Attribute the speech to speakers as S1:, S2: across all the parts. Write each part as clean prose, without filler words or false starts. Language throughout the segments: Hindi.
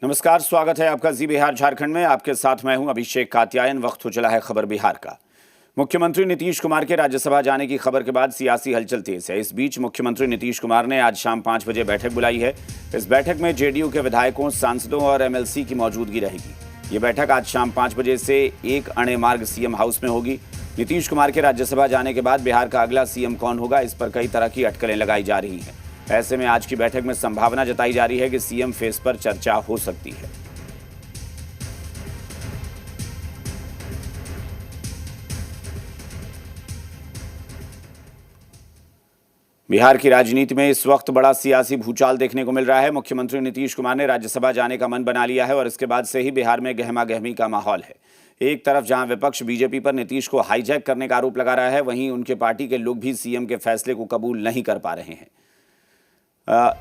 S1: नमस्कार, स्वागत है आपका जी बिहार झारखंड में। आपके साथ मैं हूं अभिषेक कात्यायन। वक्त हो चला है खबर बिहार का। मुख्यमंत्री नीतीश कुमार के राज्यसभा जाने की खबर के बाद सियासी हलचल तेज है। इस बीच मुख्यमंत्री नीतीश कुमार ने आज शाम 5 बजे बैठक बुलाई है। इस बैठक में जेडीयू के विधायकों, सांसदों और एमएलसी की मौजूदगी रहेगी। ये बैठक आज शाम 5 बजे से 1 अणे मार्ग सीएम हाउस में होगी। नीतीश कुमार के राज्यसभा जाने के बाद बिहार का अगला सीएम कौन होगा, इस पर कई तरह की अटकलें लगाई जा रही हैं। ऐसे में आज की बैठक में संभावना जताई जा रही है कि सीएम फेस पर चर्चा हो सकती है। बिहार की राजनीति में इस वक्त बड़ा सियासी भूचाल देखने को मिल रहा है। मुख्यमंत्री नीतीश कुमार ने राज्यसभा जाने का मन बना लिया है और इसके बाद से ही बिहार में गहमा गहमी का माहौल है। एक तरफ जहां विपक्ष बीजेपी पर नीतीश को हाईजैक करने का आरोप लगा रहा है, वहीं उनके पार्टी के लोग भी सीएम के फैसले को कबूल नहीं कर पा रहे हैं।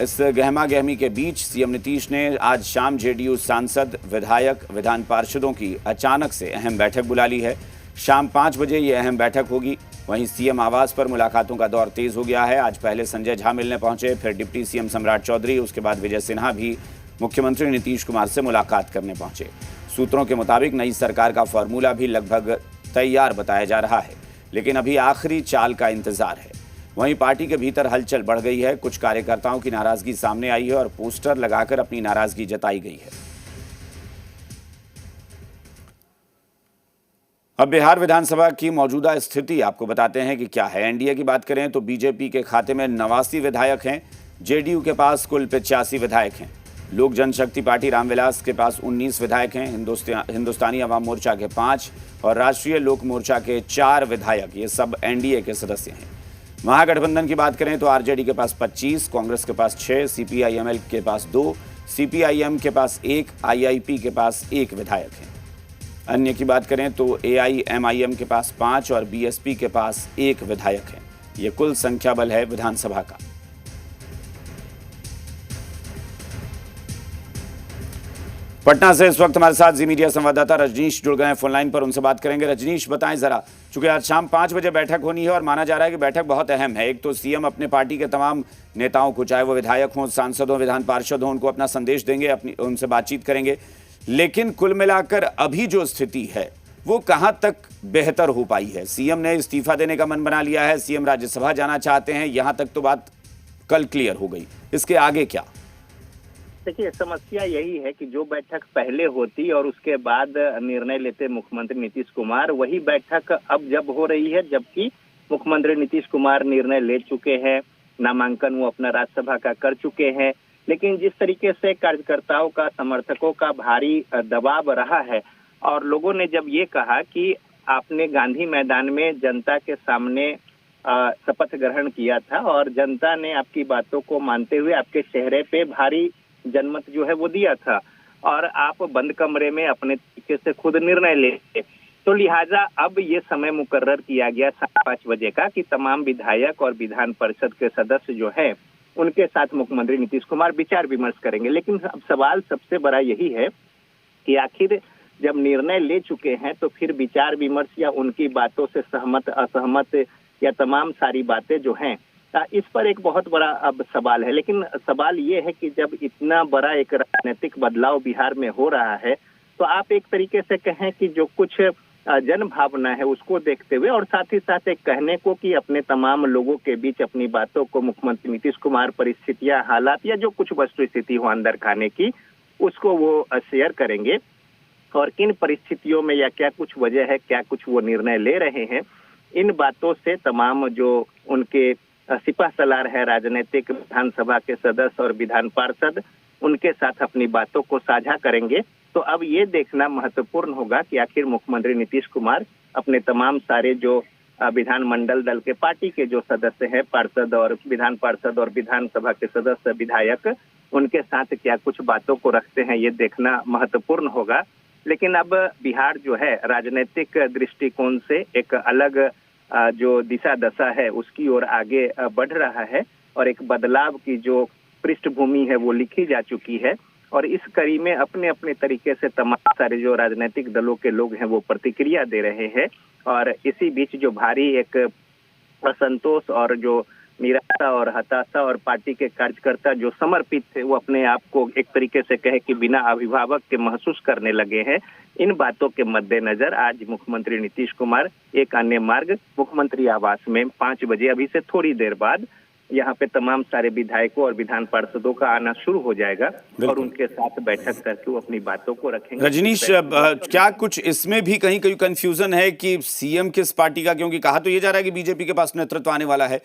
S1: इस गहमा गहमी के बीच सीएम नीतीश ने आज शाम जेडीयू सांसद, विधायक, विधान पार्षदों की अचानक से अहम बैठक बुला ली है। शाम 5 बजे ये अहम बैठक होगी। वहीं सीएम आवास पर मुलाकातों का दौर तेज हो गया है। आज पहले संजय झा मिलने पहुंचे, फिर डिप्टी सीएम सम्राट चौधरी, उसके बाद विजय सिन्हा भी मुख्यमंत्री नीतीश कुमार से मुलाकात करने पहुंचे। सूत्रों के मुताबिक नई सरकार का फॉर्मूला भी लगभग तैयार बताया जा रहा है, लेकिन अभी आखिरी चाल का इंतजार है। वहीं पार्टी के भीतर हलचल बढ़ गई है। कुछ कार्यकर्ताओं की नाराजगी सामने आई है और पोस्टर लगाकर अपनी नाराजगी जताई गई है। अब बिहार विधानसभा की मौजूदा स्थिति आपको बताते हैं कि क्या है। एनडीए की बात करें तो बीजेपी के खाते में 89 विधायक हैं। जेडीयू के पास कुल 85 विधायक हैं। लोक जनशक्ति पार्टी रामविलास के पास 19 विधायक हैं। हिंदुस्तानी अवाम मोर्चा के 5 और राष्ट्रीय लोक मोर्चा के 4 विधायक, ये सब एनडीए के सदस्य हैं। महागठबंधन की बात करें तो आरजेडी के पास 25, कांग्रेस के पास 6, सीपीआईएमएल के पास 2, सीपीआईएम के पास 1, आईआईपी के पास 1 विधायक हैं। अन्य की बात करें तो एआईएमआईएम के पास 5 और बीएसपी के पास 1 विधायक है। ये कुल संख्या बल है विधानसभा का। पटना से इस वक्त हमारे साथ जी मीडिया संवाददाता रजनीश जुड़ गए हैं फोनलाइन पर, उनसे बात करेंगे। रजनीश, बताएं जरा, चूंकि आज शाम 5 बजे बैठक होनी है और माना जा रहा है कि बैठक बहुत अहम है। एक तो सीएम अपने पार्टी के तमाम नेताओं को, चाहे वो विधायक हों, सांसद हों, विधान पार्षद हों, उनको अपना संदेश देंगे, अपनी उनसे बातचीत करेंगे। लेकिन कुल मिलाकर अभी जो स्थिति है वो कहां तक बेहतर हो पाई है? सीएम ने इस्तीफा देने का मन बना लिया है, सीएम राज्यसभा जाना चाहते हैं, यहां तक तो बात कल क्लियर हो गई। इसके आगे क्या?
S2: देखिए, समस्या यही है कि जो बैठक पहले होती और उसके बाद निर्णय लेते मुख्यमंत्री नीतीश कुमार, वही बैठक अब जब हो रही है, जबकि मुख्यमंत्री नीतीश कुमार निर्णय ले चुके हैं, नामांकन वो अपना राज्यसभा का कर चुके हैं। लेकिन जिस तरीके से कार्यकर्ताओं का, समर्थकों का भारी दबाव रहा है और लोगों ने जब ये कहा कि आपने गांधी मैदान में जनता के सामने शपथ ग्रहण किया था और जनता ने आपकी बातों को मानते हुए आपके चेहरे पे भारी जनमत जो है वो दिया था और आप बंद कमरे में अपने तरीके से खुद निर्णय ले, तो लिहाजा अब ये समय मुकर्रर किया गया 5:30 बजे का कि तमाम विधायक और विधान परिषद के सदस्य जो है उनके साथ मुख्यमंत्री नीतीश कुमार विचार विमर्श करेंगे। लेकिन अब सवाल सबसे बड़ा यही है कि आखिर जब निर्णय ले चुके हैं तो फिर विचार विमर्श या उनकी बातों से सहमत असहमत या तमाम सारी बातें जो हैं, इस पर एक बहुत बड़ा अब सवाल है। लेकिन सवाल ये है कि जब इतना बड़ा एक राजनीतिक बदलाव बिहार में हो रहा है तो आप एक तरीके से कहें कि जो कुछ जन भावना है उसको देखते हुए और साथ ही साथ एक कहने को कि अपने तमाम लोगों के बीच अपनी बातों को मुख्यमंत्री नीतीश कुमार परिस्थितियां, हालात या जो कुछ वस्तु स्थिति हो अंदर खाने की, उसको वो शेयर करेंगे और किन परिस्थितियों में या क्या कुछ वजह है, क्या कुछ वो निर्णय ले रहे हैं, इन बातों से तमाम जो उनके सिपह सलार है राजनीतिक, विधानसभा के सदस्य और विधान पार्षद, उनके साथ अपनी बातों को साझा करेंगे। तो अब ये देखना महत्वपूर्ण होगा कि आखिर मुख्यमंत्री नीतीश कुमार अपने तमाम सारे जो विधानमंडल दल के पार्टी के जो सदस्य हैं, पार्षद और विधान पार्षद और विधानसभा के सदस्य, विधायक, उनके साथ क्या कुछ बातों को रखते हैं, ये देखना महत्वपूर्ण होगा। लेकिन अब बिहार जो है राजनीतिक दृष्टिकोण से एक अलग जो दिशा दशा है उसकी ओर आगे बढ़ रहा है और एक बदलाव की जो पृष्ठभूमि है वो लिखी जा चुकी है और इस कड़ी में अपने अपने तरीके से तमाम सारे जो राजनीतिक दलों के लोग हैं वो प्रतिक्रिया दे रहे हैं और इसी बीच जो भारी एक असंतोष और जो निराशा और हताशा, और पार्टी के कार्यकर्ता जो समर्पित थे वो अपने आप को एक तरीके से कहे कि बिना अभिभावक के महसूस करने लगे हैं। इन बातों के मद्देनजर आज मुख्यमंत्री नीतीश कुमार एक अन्य मार्ग मुख्यमंत्री आवास में 5 बजे अभी से थोड़ी देर बाद यहाँ पे तमाम सारे विधायकों और विधान पार्षदों का आना शुरू हो जाएगा और उनके साथ बैठक करके वो अपनी बातों को रखेंगे।
S1: रजनीश, क्या कुछ इसमें भी कहीं कहीं कंफ्यूजन है कि सीएम किस पार्टी का, क्योंकि कहा तो ये जा रहा है कि बीजेपी के पास नेतृत्व आने वाला है,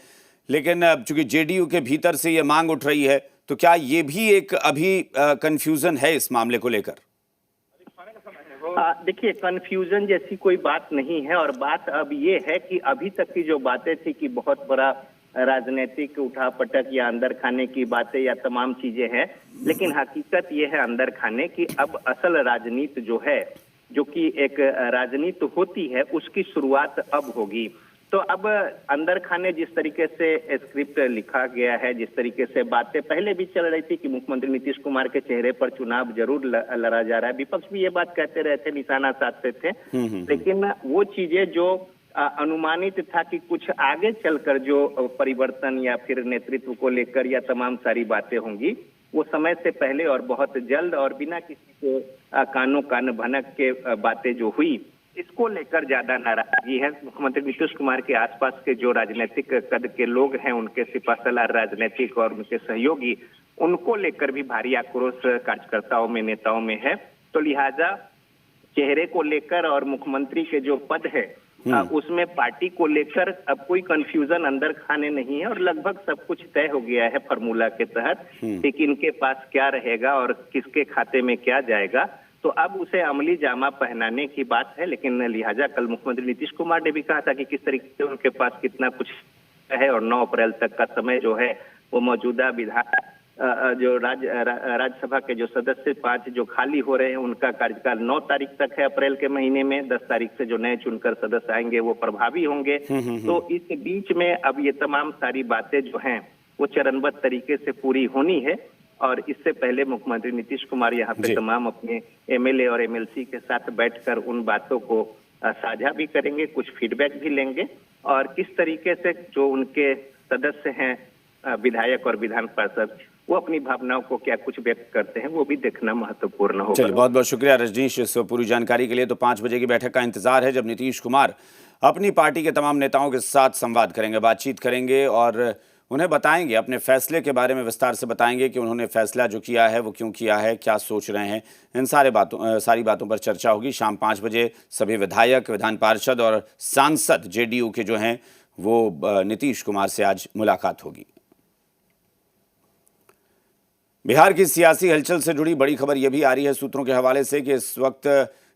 S1: लेकिन चूंकि जेडीयू के भीतर से ये मांग उठ रही है, तो क्या ये भी एक अभी कंफ्यूजन है इस मामले को लेकर?
S2: देखिए, कंफ्यूजन जैसी कोई बात नहीं है, और बात अब ये है कि अभी तक की जो बातें थी कि बहुत बड़ा राजनीतिक उठापटक या अंदर खाने की बातें या तमाम चीजें हैं, लेकिन हकीकत ये है अंदर खाने की अब असल राजनीति जो है, जो कि एक राजनीति होती है, उसकी शुरुआत अब होगी। तो अब अंदर खाने जिस तरीके से स्क्रिप्ट लिखा गया है, जिस तरीके से बातें पहले भी चल रही थी कि मुख्यमंत्री नीतीश कुमार के चेहरे पर चुनाव जरूर लड़ा जा रहा है, विपक्ष भी ये बात कहते रहे थे, निशाना साधते थे, लेकिन वो चीजें जो अनुमानित था कि कुछ आगे चलकर जो परिवर्तन या फिर नेतृत्व को लेकर या तमाम सारी बातें होंगी, वो समय से पहले और बहुत जल्द और बिना किसी के कानों कान भनक के बातें जो हुई, इसको लेकर ज्यादा नाराजगी है। मुख्यमंत्री नीतीश कुमार के आसपास के जो राजनीतिक कद के लोग हैं, उनके सिपहसालार राजनीतिक और उनके सहयोगी, उनको लेकर भी भारी आक्रोश कार्यकर्ताओं में, नेताओं में है। तो लिहाजा चेहरे को लेकर और मुख्यमंत्री के जो पद है उसमें पार्टी को लेकर अब कोई कंफ्यूजन अंदर खाने नहीं है, और लगभग सब कुछ तय हो गया है फॉर्मूला के तहत कि किनके पास क्या रहेगा और किसके खाते में क्या जाएगा। तो अब उसे अमली जामा पहनाने की बात है, लेकिन लिहाजा कल मुख्यमंत्री नीतीश कुमार ने भी कहा था कि किस तरीके से उनके पास कितना कुछ है, और 9 अप्रैल तक का समय जो है वो मौजूदा विधान जो राज्यसभा के जो सदस्य 5 जो खाली हो रहे हैं, उनका कार्यकाल 9 तारीख तक है अप्रैल के महीने में। 10 तारीख से जो नए चुनकर सदस्य आएंगे वो प्रभावी होंगे। तो इस बीच में अब ये तमाम सारी बातें जो हैं वो चरणबद्ध तरीके से पूरी होनी है, और इससे पहले मुख्यमंत्री नीतीश कुमार यहाँ पे तमाम अपने एमएलए और एमएलसी के साथ बैठकर उन बातों को साझा भी करेंगे, कुछ फीडबैक भी लेंगे, और किस तरीके से जो उनके सदस्य हैं, विधायक और विधान पार्षद, वो अपनी भावनाओं को क्या कुछ व्यक्त करते हैं, वो भी देखना महत्वपूर्ण होगा।
S1: चलिए, बहुत बहुत शुक्रिया रजनीश इस पूरी जानकारी के लिए। तो 5 बजे की बैठक का इंतजार है, जब नीतीश कुमार अपनी पार्टी के तमाम नेताओं के साथ संवाद करेंगे, बातचीत करेंगे और उन्हें बताएंगे, अपने फैसले के बारे में विस्तार से बताएंगे कि उन्होंने फैसला जो किया है वो क्यों किया है, क्या सोच रहे हैं। इन सारी बातों पर चर्चा होगी। शाम 5 बजे सभी विधायक, विधान पार्षद और सांसद जेडीयू के जो हैं वो नीतीश कुमार से आज मुलाकात होगी। बिहार की सियासी हलचल से जुड़ी बड़ी खबर यह भी आ रही है सूत्रों के हवाले से कि इस वक्त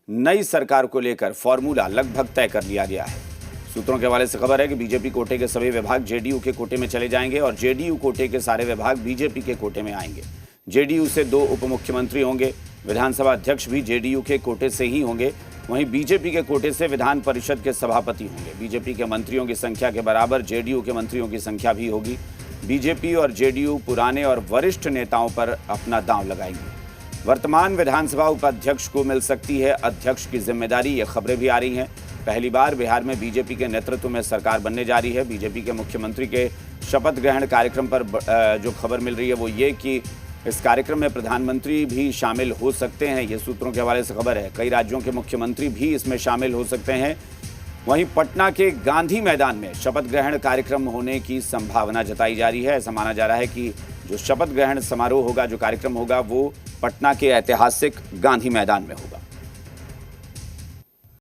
S1: नई सरकार को लेकर फॉर्मूला लगभग तय कर लिया गया है। सूत्रों के हवाले से खबर है कि बीजेपी कोटे के सभी विभाग जेडीयू के कोटे में चले जाएंगे और जेडीयू कोटे के सारे विभाग बीजेपी के कोटे में आएंगे। जेडीयू से 2 उप मुख्यमंत्री होंगे, विधानसभा अध्यक्ष भी जेडीयू के कोटे से ही होंगे। वहीं बीजेपी के कोटे से विधान परिषद के सभापति होंगे। बीजेपी के मंत्रियों की संख्या के बराबर जेडीयू के मंत्रियों की संख्या भी होगी। बीजेपी और जेडीयू पुराने और वरिष्ठ नेताओं पर अपना दांव लगाएंगे। वर्तमान विधानसभा उपाध्यक्ष को मिल सकती है अध्यक्ष की जिम्मेदारी, ये खबरें भी आ रही हैं। पहली बार बिहार में बीजेपी के नेतृत्व में सरकार बनने जा रही है। बीजेपी के मुख्यमंत्री के शपथ ग्रहण कार्यक्रम पर जो खबर मिल रही है वो ये कि इस कार्यक्रम में प्रधानमंत्री भी शामिल हो सकते हैं। ये सूत्रों के हवाले से खबर है। कई राज्यों के मुख्यमंत्री भी इसमें शामिल हो सकते हैं। वहीं पटना के गांधी मैदान में शपथ ग्रहण कार्यक्रम होने की संभावना जताई जा रही है। ऐसा माना जा रहा है कि जो शपथ ग्रहण समारोह होगा, जो कार्यक्रम होगा, वो पटना के ऐतिहासिक गांधी मैदान में होगा।